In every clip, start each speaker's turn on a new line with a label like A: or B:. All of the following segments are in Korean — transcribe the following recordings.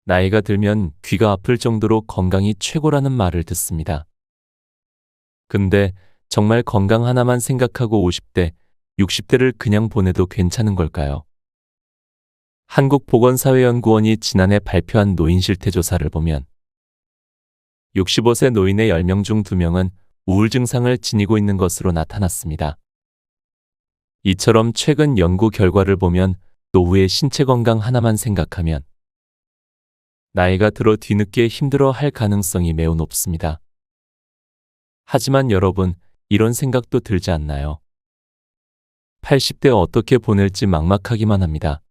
A: 나이가 들면 귀가 아플 정도로 건강이 최고라는 말을 듣습니다. 근데 정말 건강 하나만 생각하고 50대, 60대를 그냥 보내도 괜찮은 걸까요? 한국보건사회연구원이 지난해 발표한 노인 실태 조사를 보면 65세 노인의 10명 중 2명은 우울 증상을 지니고 있는 것으로 나타났습니다. 이처럼 최근 연구 결과를 보면 노후의 신체 건강 하나만 생각하면 나이가 들어 뒤늦게 힘들어 할 가능성이 매우 높습니다. 하지만 여러분, 이런 생각도 들지 않나요? 80대 어떻게 보낼지 막막하기만 합니다.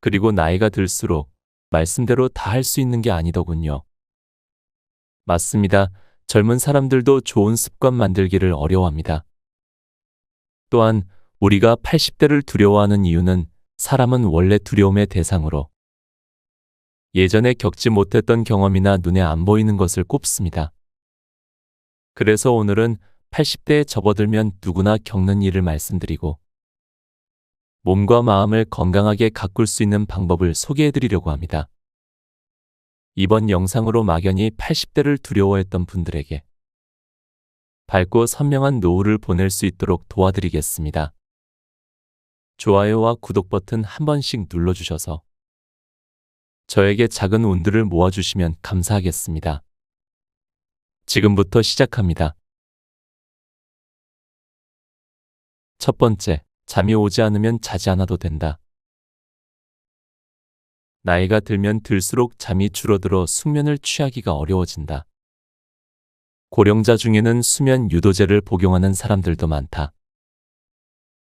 A: 그리고 나이가 들수록 말씀대로 다 할 수 있는 게 아니더군요. 맞습니다. 젊은 사람들도 좋은 습관 만들기를 어려워합니다. 또한 우리가 80대를 두려워하는 이유는 사람은 원래 두려움의 대상으로 예전에 겪지 못했던 경험이나 눈에 안 보이는 것을 꼽습니다. 그래서 오늘은 80대에 접어들면 누구나 겪는 일을 말씀드리고 몸과 마음을 건강하게 가꿀 수 있는 방법을 소개해드리려고 합니다. 이번 영상으로 막연히 80대를 두려워했던 분들에게 밝고 선명한 노후를 보낼 수 있도록 도와드리겠습니다. 좋아요와 구독 버튼 한 번씩 눌러주셔서 저에게 작은 운들을 모아주시면 감사하겠습니다. 지금부터 시작합니다. 첫 번째, 잠이 오지 않으면 자지 않아도 된다. 나이가 들면 들수록 잠이 줄어들어 숙면을 취하기가 어려워진다. 고령자 중에는 수면 유도제를 복용하는 사람들도 많다.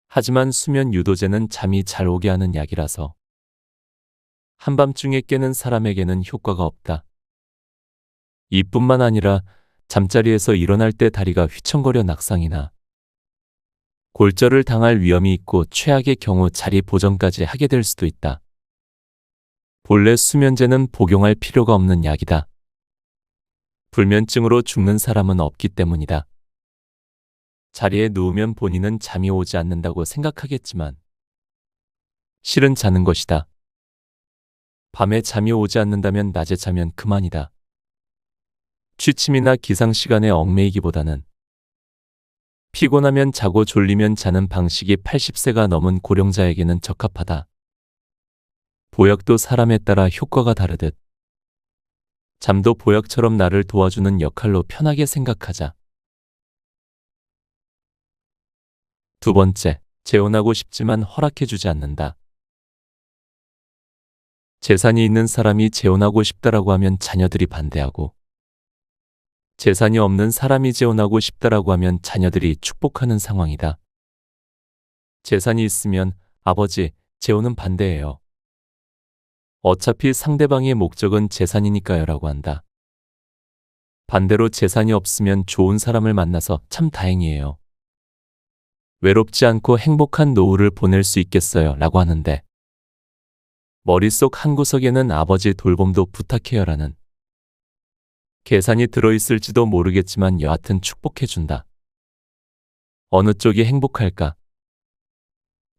A: 하지만 수면 유도제는 잠이 잘 오게 하는 약이라서 한밤중에 깨는 사람에게는 효과가 없다. 이뿐만 아니라 잠자리에서 일어날 때 다리가 휘청거려 낙상이나 골절을 당할 위험이 있고 최악의 경우 자리 보정까지 하게 될 수도 있다. 본래 수면제는 복용할 필요가 없는 약이다. 불면증으로 죽는 사람은 없기 때문이다. 자리에 누우면 본인은 잠이 오지 않는다고 생각하겠지만 실은 자는 것이다. 밤에 잠이 오지 않는다면 낮에 자면 그만이다. 취침이나 기상시간에 얽매이기보다는 피곤하면 자고 졸리면 자는 방식이 80세가 넘은 고령자에게는 적합하다. 보약도 사람에 따라 효과가 다르듯 잠도 보약처럼 나를 도와주는 역할로 편하게 생각하자. 두 번째, 재혼하고 싶지만 허락해주지 않는다. 재산이 있는 사람이 재혼하고 싶다라고 하면 자녀들이 반대하고 재산이 없는 사람이 재혼하고 싶다라고 하면 자녀들이 축복하는 상황이다. 재산이 있으면 아버지, 재혼은 반대해요. 어차피 상대방의 목적은 재산이니까요 라고 한다. 반대로 재산이 없으면 좋은 사람을 만나서 참 다행이에요. 외롭지 않고 행복한 노후를 보낼 수 있겠어요 라고 하는데 머릿속 한구석에는 아버지 돌봄도 부탁해요 라는 계산이 들어있을지도 모르겠지만 여하튼 축복해준다. 어느 쪽이 행복할까?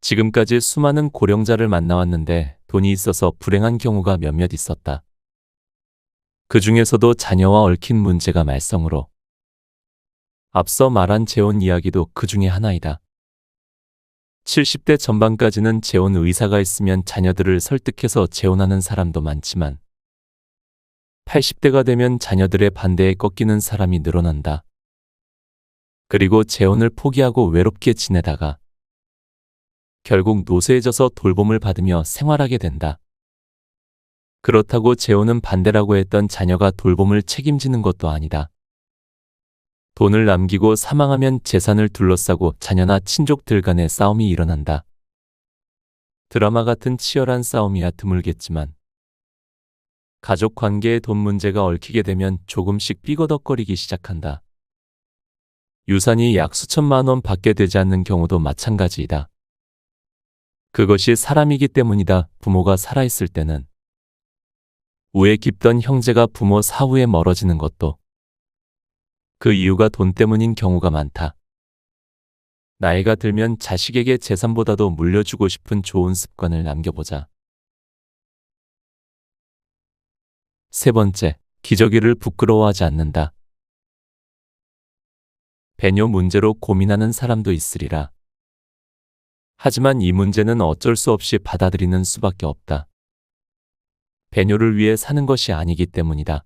A: 지금까지 수많은 고령자를 만나왔는데 돈이 있어서 불행한 경우가 몇몇 있었다. 그 중에서도 자녀와 얽힌 문제가 말썽으로 앞서 말한 재혼 이야기도 그 중에 하나이다. 70대 전반까지는 재혼 의사가 있으면 자녀들을 설득해서 재혼하는 사람도 많지만 80대가 되면 자녀들의 반대에 꺾이는 사람이 늘어난다. 그리고 재혼을 포기하고 외롭게 지내다가 결국 노쇠해져서 돌봄을 받으며 생활하게 된다. 그렇다고 재혼은 반대라고 했던 자녀가 돌봄을 책임지는 것도 아니다. 돈을 남기고 사망하면 재산을 둘러싸고 자녀나 친족들 간의 싸움이 일어난다. 드라마 같은 치열한 싸움이야 드물겠지만 가족 관계에 돈 문제가 얽히게 되면 조금씩 삐거덕거리기 시작한다. 유산이 약 수천만 원 받게 되지 않는 경우도 마찬가지이다. 그것이 사람이기 때문이다. 부모가 살아있을 때는 우애 깊던 형제가 부모 사후에 멀어지는 것도 그 이유가 돈 때문인 경우가 많다. 나이가 들면 자식에게 재산보다도 물려주고 싶은 좋은 습관을 남겨보자. 세 번째, 기저귀를 부끄러워하지 않는다. 배뇨 문제로 고민하는 사람도 있으리라. 하지만 이 문제는 어쩔 수 없이 받아들이는 수밖에 없다. 배뇨를 위해 사는 것이 아니기 때문이다.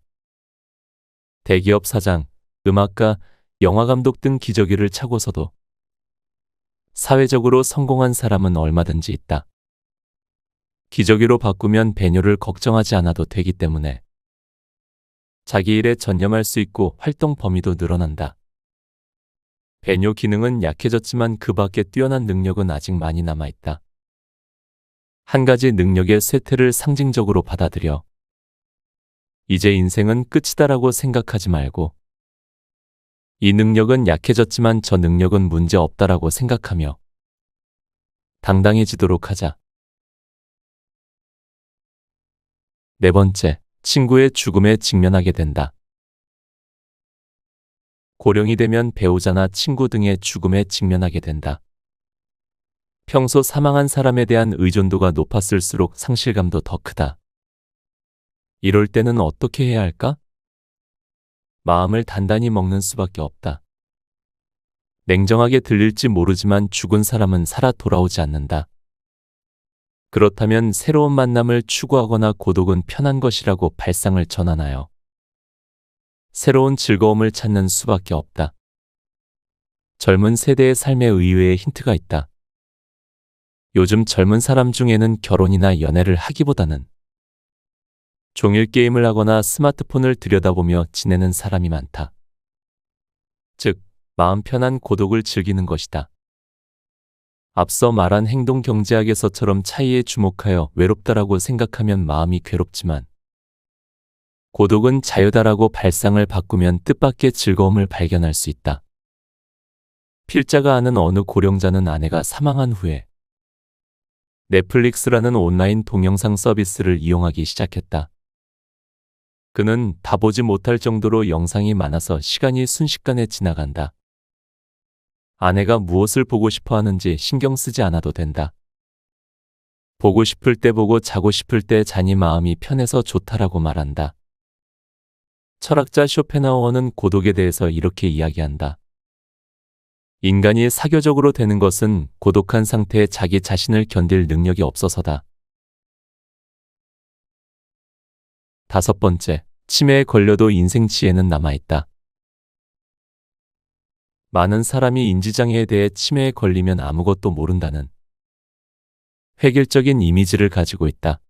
A: 대기업 사장, 음악가, 영화감독 등 기저귀를 차고서도 사회적으로 성공한 사람은 얼마든지 있다. 기저귀로 바꾸면 배뇨를 걱정하지 않아도 되기 때문에 자기 일에 전념할 수 있고 활동 범위도 늘어난다. 배뇨 기능은 약해졌지만 그 밖에 뛰어난 능력은 아직 많이 남아있다. 한 가지 능력의 쇠퇴를 상징적으로 받아들여 이제 인생은 끝이다라고 생각하지 말고 이 능력은 약해졌지만 저 능력은 문제 없다라고 생각하며 당당해지도록 하자. 네 번째, 친구의 죽음에 직면하게 된다. 고령이 되면 배우자나 친구 등의 죽음에 직면하게 된다. 평소 사망한 사람에 대한 의존도가 높았을수록 상실감도 더 크다. 이럴 때는 어떻게 해야 할까? 마음을 단단히 먹는 수밖에 없다. 냉정하게 들릴지 모르지만 죽은 사람은 살아 돌아오지 않는다. 그렇다면 새로운 만남을 추구하거나 고독은 편한 것이라고 발상을 전환하여 새로운 즐거움을 찾는 수밖에 없다. 젊은 세대의 삶에 의외의 힌트가 있다. 요즘 젊은 사람 중에는 결혼이나 연애를 하기보다는 종일 게임을 하거나 스마트폰을 들여다보며 지내는 사람이 많다. 즉, 마음 편한 고독을 즐기는 것이다. 앞서 말한 행동 경제학에서처럼 차이에 주목하여 외롭다라고 생각하면 마음이 괴롭지만 고독은 자유다라고 발상을 바꾸면 뜻밖의 즐거움을 발견할 수 있다. 필자가 아는 어느 고령자는 아내가 사망한 후에 넷플릭스라는 온라인 동영상 서비스를 이용하기 시작했다. 그는 다 보지 못할 정도로 영상이 많아서 시간이 순식간에 지나간다. 아내가 무엇을 보고 싶어 하는지 신경 쓰지 않아도 된다. 보고 싶을 때 보고 자고 싶을 때 자니 마음이 편해서 좋다라고 말한다. 철학자 쇼펜하우어는 고독에 대해서 이렇게 이야기한다. 인간이 사교적으로 되는 것은 고독한 상태에 자기 자신을 견딜 능력이 없어서다. 다섯 번째, 치매에 걸려도 인생 지혜는 남아있다. 많은 사람이 인지장애에 대해 치매에 걸리면 아무것도 모른다는 획일적인 이미지를 가지고 있다.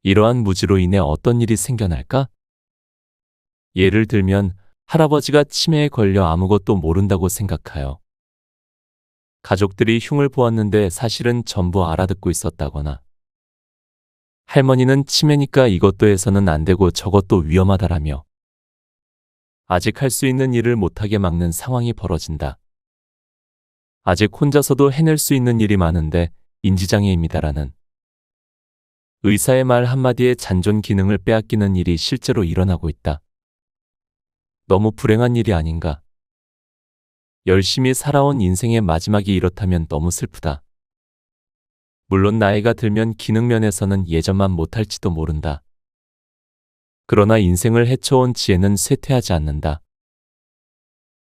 A: 이러한 무지로 인해 어떤 일이 생겨날까? 예를 들면 할아버지가 치매에 걸려 아무것도 모른다고 생각하여 가족들이 흉을 보았는데 사실은 전부 알아듣고 있었다거나 할머니는 치매니까 이것도 해서는 안 되고 저것도 위험하다라며 아직 할 수 있는 일을 못하게 막는 상황이 벌어진다. 아직 혼자서도 해낼 수 있는 일이 많은데 인지장애입니다라는 의사의 말 한마디에 잔존 기능을 빼앗기는 일이 실제로 일어나고 있다. 너무 불행한 일이 아닌가? 열심히 살아온 인생의 마지막이 이렇다면 너무 슬프다. 물론 나이가 들면 기능면에서는 예전만 못할지도 모른다. 그러나 인생을 헤쳐온 지혜는 쇠퇴하지 않는다.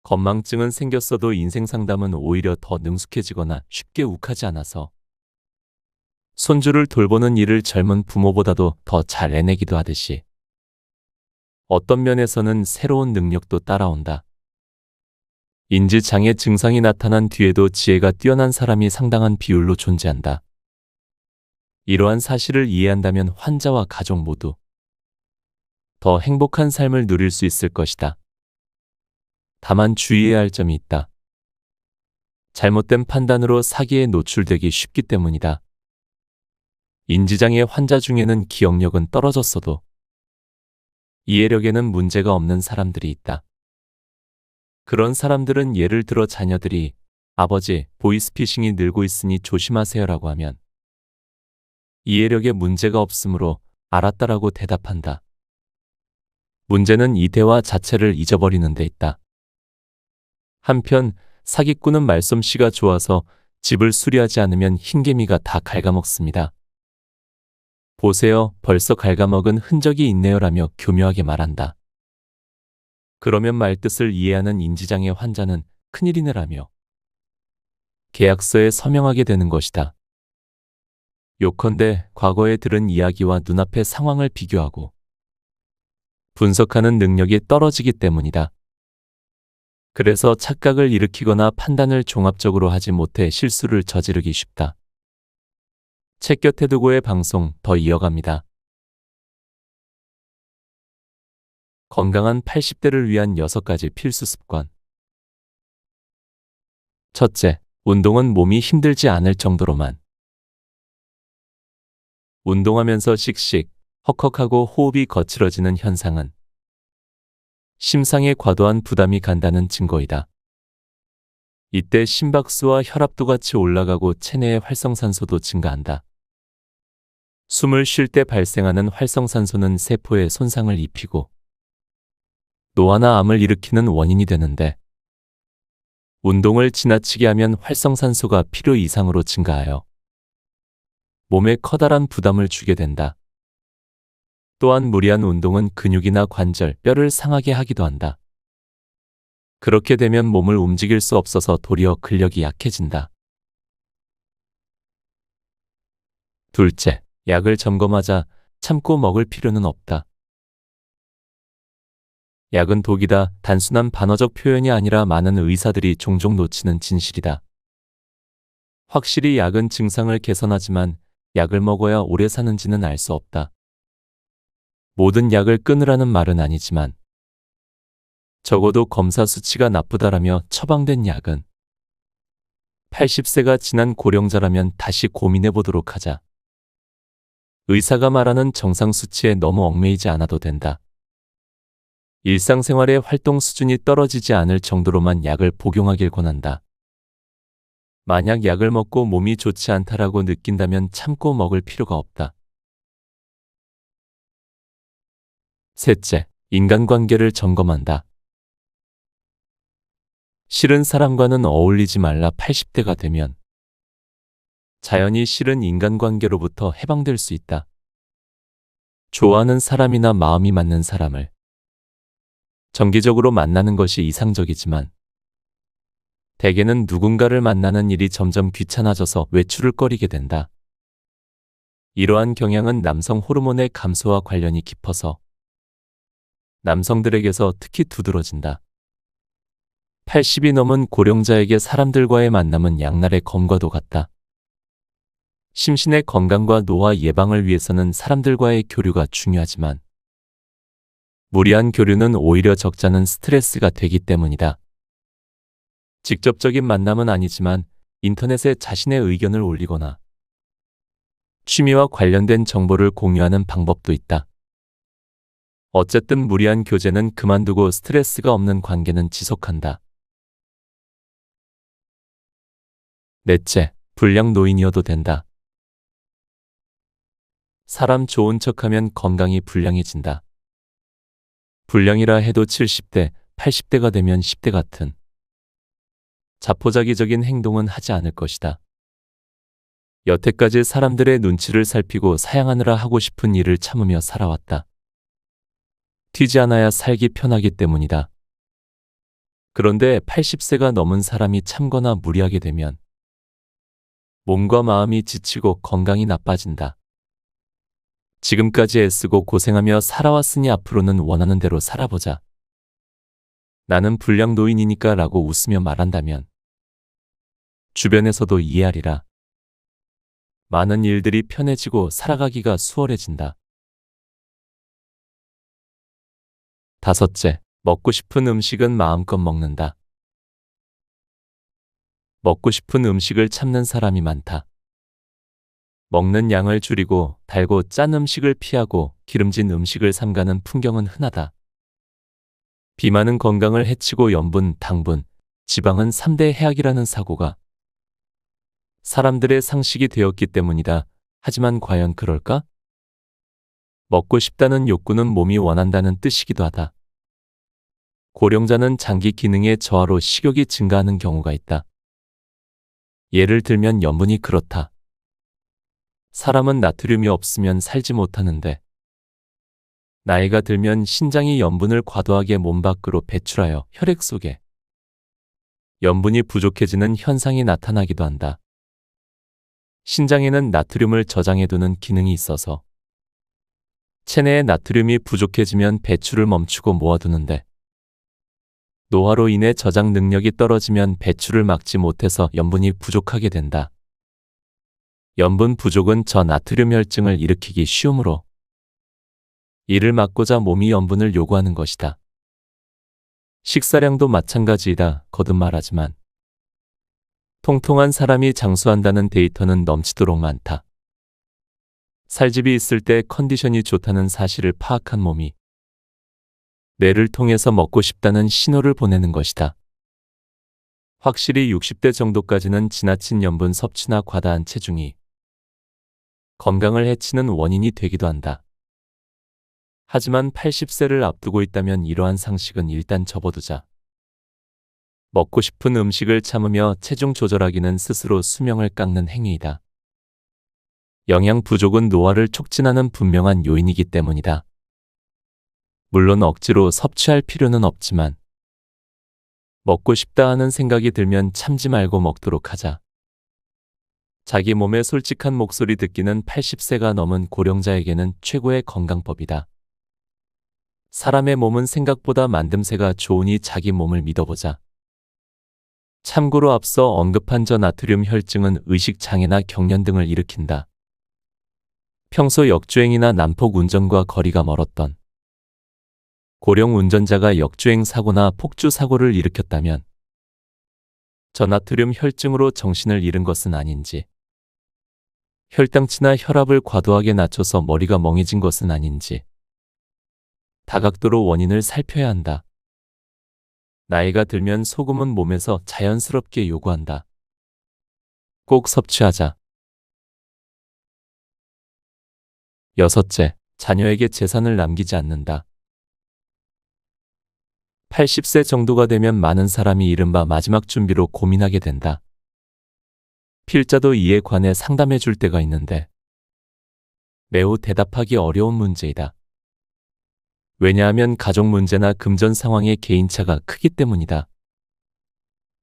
A: 건망증은 생겼어도 인생 상담은 오히려 더 능숙해지거나 쉽게 욱하지 않아서 손주를 돌보는 일을 젊은 부모보다도 더 잘 해내기도 하듯이 어떤 면에서는 새로운 능력도 따라온다. 인지장애 증상이 나타난 뒤에도 지혜가 뛰어난 사람이 상당한 비율로 존재한다. 이러한 사실을 이해한다면 환자와 가족 모두 더 행복한 삶을 누릴 수 있을 것이다. 다만 주의해야 할 점이 있다. 잘못된 판단으로 사기에 노출되기 쉽기 때문이다. 인지장애 환자 중에는 기억력은 떨어졌어도 이해력에는 문제가 없는 사람들이 있다. 그런 사람들은 예를 들어 자녀들이 아버지, 보이스피싱이 늘고 있으니 조심하세요라고 하면 이해력에 문제가 없으므로 알았다라고 대답한다. 문제는 이 대화 자체를 잊어버리는 데 있다. 한편 사기꾼은 말솜씨가 좋아서 집을 수리하지 않으면 흰개미가 다 갉아먹습니다. 보세요, 벌써 갉아먹은 흔적이 있네요라며 교묘하게 말한다. 그러면 말뜻을 이해하는 인지장애 환자는 큰일이네라며 계약서에 서명하게 되는 것이다. 요컨대 과거에 들은 이야기와 눈앞의 상황을 비교하고 분석하는 능력이 떨어지기 때문이다. 그래서 착각을 일으키거나 판단을 종합적으로 하지 못해 실수를 저지르기 쉽다. 책 곁에 두고의 방송 더 이어갑니다. 건강한 80대를 위한 6가지 필수 습관. 첫째, 운동은 몸이 힘들지 않을 정도로만. 운동하면서 씩씩, 헉헉하고 호흡이 거칠어지는 현상은 심상에 과도한 부담이 간다는 증거이다. 이때 심박수와 혈압도 같이 올라가고 체내의 활성산소도 증가한다. 숨을 쉴 때 발생하는 활성산소는 세포에 손상을 입히고 노화나 암을 일으키는 원인이 되는데 운동을 지나치게 하면 활성산소가 필요 이상으로 증가하여 몸에 커다란 부담을 주게 된다. 또한 무리한 운동은 근육이나 관절, 뼈를 상하게 하기도 한다. 그렇게 되면 몸을 움직일 수 없어서 도리어 근력이 약해진다. 둘째, 약을 점검하자 참고 먹을 필요는 없다. 약은 독이다. 단순한 반어적 표현이 아니라 많은 의사들이 종종 놓치는 진실이다. 확실히 약은 증상을 개선하지만 약을 먹어야 오래 사는지는 알 수 없다. 모든 약을 끊으라는 말은 아니지만 적어도 검사 수치가 나쁘다라며 처방된 약은 80세가 지난 고령자라면 다시 고민해 보도록 하자. 의사가 말하는 정상 수치에 너무 얽매이지 않아도 된다. 일상생활의 활동 수준이 떨어지지 않을 정도로만 약을 복용하길 권한다. 만약 약을 먹고 몸이 좋지 않다라고 느낀다면 참고 먹을 필요가 없다. 셋째, 인간관계를 점검한다. 싫은 사람과는 어울리지 말라. 80대가 되면 자연히 싫은 인간관계로부터 해방될 수 있다. 좋아하는 사람이나 마음이 맞는 사람을 정기적으로 만나는 것이 이상적이지만 대개는 누군가를 만나는 일이 점점 귀찮아져서 외출을 꺼리게 된다. 이러한 경향은 남성 호르몬의 감소와 관련이 깊어서 남성들에게서 특히 두드러진다. 80이 넘은 고령자에게 사람들과의 만남은 양날의 검과도 같다. 심신의 건강과 노화 예방을 위해서는 사람들과의 교류가 중요하지만 무리한 교류는 오히려 적잖은 스트레스가 되기 때문이다. 직접적인 만남은 아니지만 인터넷에 자신의 의견을 올리거나 취미와 관련된 정보를 공유하는 방법도 있다. 어쨌든 무리한 교제는 그만두고 스트레스가 없는 관계는 지속한다. 넷째, 불량 노인이어도 된다. 사람 좋은 척하면 건강이 불량해진다. 불량이라 해도 70대, 80대가 되면 10대 같은 자포자기적인 행동은 하지 않을 것이다. 여태까지 사람들의 눈치를 살피고 사양하느라 하고 싶은 일을 참으며 살아왔다. 튀지 않아야 살기 편하기 때문이다. 그런데 80세가 넘은 사람이 참거나 무리하게 되면 몸과 마음이 지치고 건강이 나빠진다. 지금까지 애쓰고 고생하며 살아왔으니 앞으로는 원하는 대로 살아보자. 나는 불량 노인이니까 라고 웃으며 말한다면 주변에서도 이해하리라. 많은 일들이 편해지고 살아가기가 수월해진다. 다섯째, 먹고 싶은 음식은 마음껏 먹는다. 먹고 싶은 음식을 참는 사람이 많다. 먹는 양을 줄이고 달고 짠 음식을 피하고 기름진 음식을 삼가는 풍경은 흔하다. 비만은 건강을 해치고 염분, 당분, 지방은 3대 해악이라는 사고가 사람들의 상식이 되었기 때문이다. 하지만 과연 그럴까? 먹고 싶다는 욕구는 몸이 원한다는 뜻이기도 하다. 고령자는 장기 기능의 저하로 식욕이 증가하는 경우가 있다. 예를 들면 염분이 그렇다. 사람은 나트륨이 없으면 살지 못하는데 나이가 들면 신장이 염분을 과도하게 몸 밖으로 배출하여 혈액 속에 염분이 부족해지는 현상이 나타나기도 한다. 신장에는 나트륨을 저장해두는 기능이 있어서 체내에 나트륨이 부족해지면 배출을 멈추고 모아두는데 노화로 인해 저장 능력이 떨어지면 배출을 막지 못해서 염분이 부족하게 된다. 염분 부족은 저나트륨 혈증을 일으키기 쉬우므로 이를 막고자 몸이 염분을 요구하는 것이다. 식사량도 마찬가지이다. 거듭 말하지만 통통한 사람이 장수한다는 데이터는 넘치도록 많다. 살집이 있을 때 컨디션이 좋다는 사실을 파악한 몸이 뇌를 통해서 먹고 싶다는 신호를 보내는 것이다. 확실히 60대 정도까지는 지나친 염분 섭취나 과다한 체중이 건강을 해치는 원인이 되기도 한다. 하지만 80세를 앞두고 있다면 이러한 상식은 일단 접어두자. 먹고 싶은 음식을 참으며 체중 조절하기는 스스로 수명을 깎는 행위이다. 영양 부족은 노화를 촉진하는 분명한 요인이기 때문이다. 물론 억지로 섭취할 필요는 없지만 먹고 싶다 하는 생각이 들면 참지 말고 먹도록 하자. 자기 몸의 솔직한 목소리 듣기는 80세가 넘은 고령자에게는 최고의 건강법이다. 사람의 몸은 생각보다 만듦새가 좋으니 자기 몸을 믿어보자. 참고로 앞서 언급한 저나트륨 혈증은 의식장애나 경련 등을 일으킨다. 평소 역주행이나 난폭 운전과 거리가 멀었던 고령 운전자가 역주행 사고나 폭주 사고를 일으켰다면 저나트륨 혈증으로 정신을 잃은 것은 아닌지, 혈당치나 혈압을 과도하게 낮춰서 머리가 멍해진 것은 아닌지 다각도로 원인을 살펴야 한다. 나이가 들면 소금은 몸에서 자연스럽게 요구한다. 꼭 섭취하자. 여섯째, 자녀에게 재산을 남기지 않는다. 80세 정도가 되면 많은 사람이 이른바 마지막 준비로 고민하게 된다. 필자도 이에 관해 상담해 줄 때가 있는데 매우 대답하기 어려운 문제이다. 왜냐하면 가족 문제나 금전 상황의 개인차가 크기 때문이다.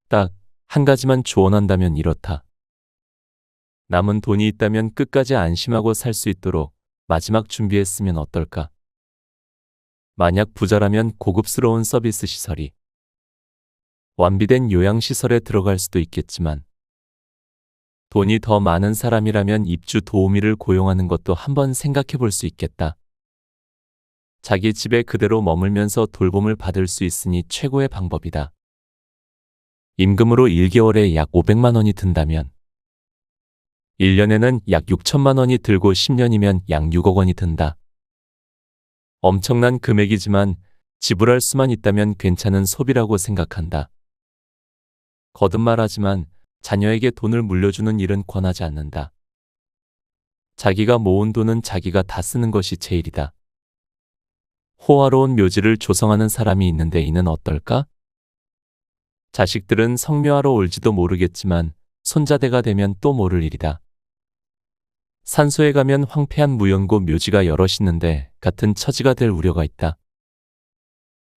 A: 딱 한 가지만 조언한다면 이렇다. 남은 돈이 있다면 끝까지 안심하고 살 수 있도록 마지막 준비했으면 어떨까? 만약 부자라면 고급스러운 서비스 시설이 완비된 요양시설에 들어갈 수도 있겠지만 돈이 더 많은 사람이라면 입주 도우미를 고용하는 것도 한번 생각해 볼 수 있겠다. 자기 집에 그대로 머물면서 돌봄을 받을 수 있으니 최고의 방법이다. 임금으로 1개월에 약 500만 원이 든다면 1년에는 약 6천만 원이 들고 10년이면 약 6억 원이 든다. 엄청난 금액이지만 지불할 수만 있다면 괜찮은 소비라고 생각한다. 거듭 말하지만 자녀에게 돈을 물려주는 일은 권하지 않는다. 자기가 모은 돈은 자기가 다 쓰는 것이 제일이다. 호화로운 묘지를 조성하는 사람이 있는데 이는 어떨까? 자식들은 성묘하러 올지도 모르겠지만 손자대가 되면 또 모를 일이다. 산소에 가면 황폐한 무연고 묘지가 여럿 있는데 같은 처지가 될 우려가 있다.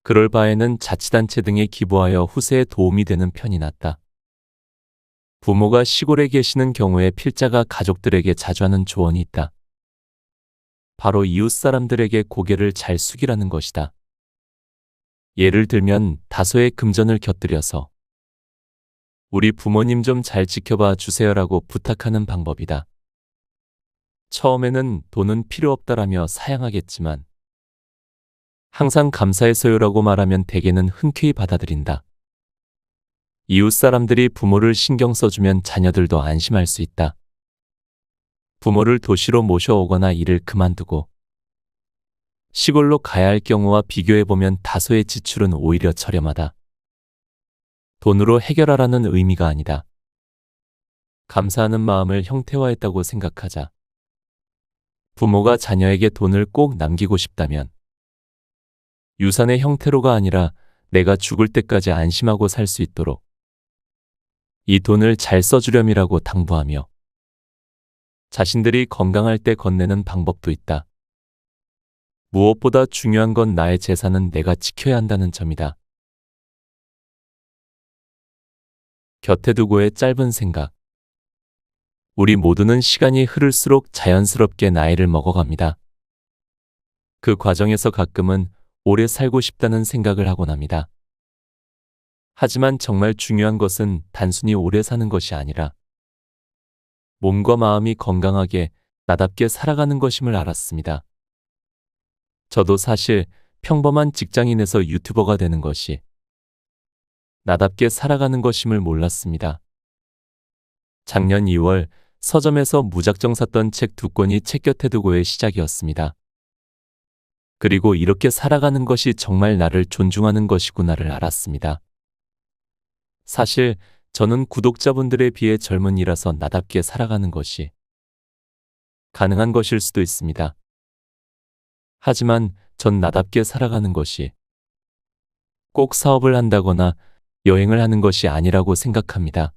A: 그럴 바에는 자치단체 등에 기부하여 후세에 도움이 되는 편이 낫다. 부모가 시골에 계시는 경우에 필자가 가족들에게 자주 하는 조언이 있다. 바로 이웃 사람들에게 고개를 잘 숙이라는 것이다. 예를 들면 다소의 금전을 곁들여서 우리 부모님 좀 잘 지켜봐 주세요라고 부탁하는 방법이다. 처음에는 돈은 필요 없다라며 사양하겠지만 항상 감사해서요라고 말하면 대개는 흔쾌히 받아들인다. 이웃 사람들이 부모를 신경 써주면 자녀들도 안심할 수 있다. 부모를 도시로 모셔오거나 일을 그만두고 시골로 가야 할 경우와 비교해보면 다소의 지출은 오히려 저렴하다. 돈으로 해결하라는 의미가 아니다. 감사하는 마음을 형태화했다고 생각하자. 부모가 자녀에게 돈을 꼭 남기고 싶다면 유산의 형태로가 아니라 내가 죽을 때까지 안심하고 살 수 있도록 이 돈을 잘 써주렴이라고 당부하며 자신들이 건강할 때 건네는 방법도 있다. 무엇보다 중요한 건 나의 재산은 내가 지켜야 한다는 점이다. 곁에 두고의 짧은 생각. 우리 모두는 시간이 흐를수록 자연스럽게 나이를 먹어갑니다. 그 과정에서 가끔은 오래 살고 싶다는 생각을 하곤 합니다. 하지만 정말 중요한 것은 단순히 오래 사는 것이 아니라 몸과 마음이 건강하게 나답게 살아가는 것임을 알았습니다. 저도 사실 평범한 직장인에서 유튜버가 되는 것이 나답게 살아가는 것임을 몰랐습니다. 작년 2월 서점에서 무작정 샀던 책 2권이 책 곁에 두고의 시작이었습니다. 그리고 이렇게 살아가는 것이 정말 나를 존중하는 것이구나를 알았습니다. 사실 저는 구독자분들에 비해 젊은이라서 나답게 살아가는 것이 가능한 것일 수도 있습니다. 하지만 전 나답게 살아가는 것이 꼭 사업을 한다거나 여행을 하는 것이 아니라고 생각합니다.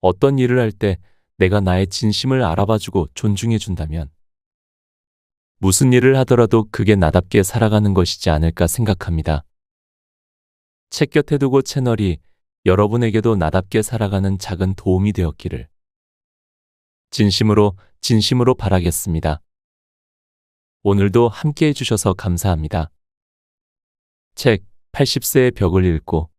A: 어떤 일을 할 때 내가 나의 진심을 알아봐주고 존중해준다면 무슨 일을 하더라도 그게 나답게 살아가는 것이지 않을까 생각합니다. 책 곁에 두고 채널이 여러분에게도 나답게 살아가는 작은 도움이 되었기를 진심으로 바라겠습니다. 오늘도 함께 해주셔서 감사합니다. 책 80세의 벽을 읽고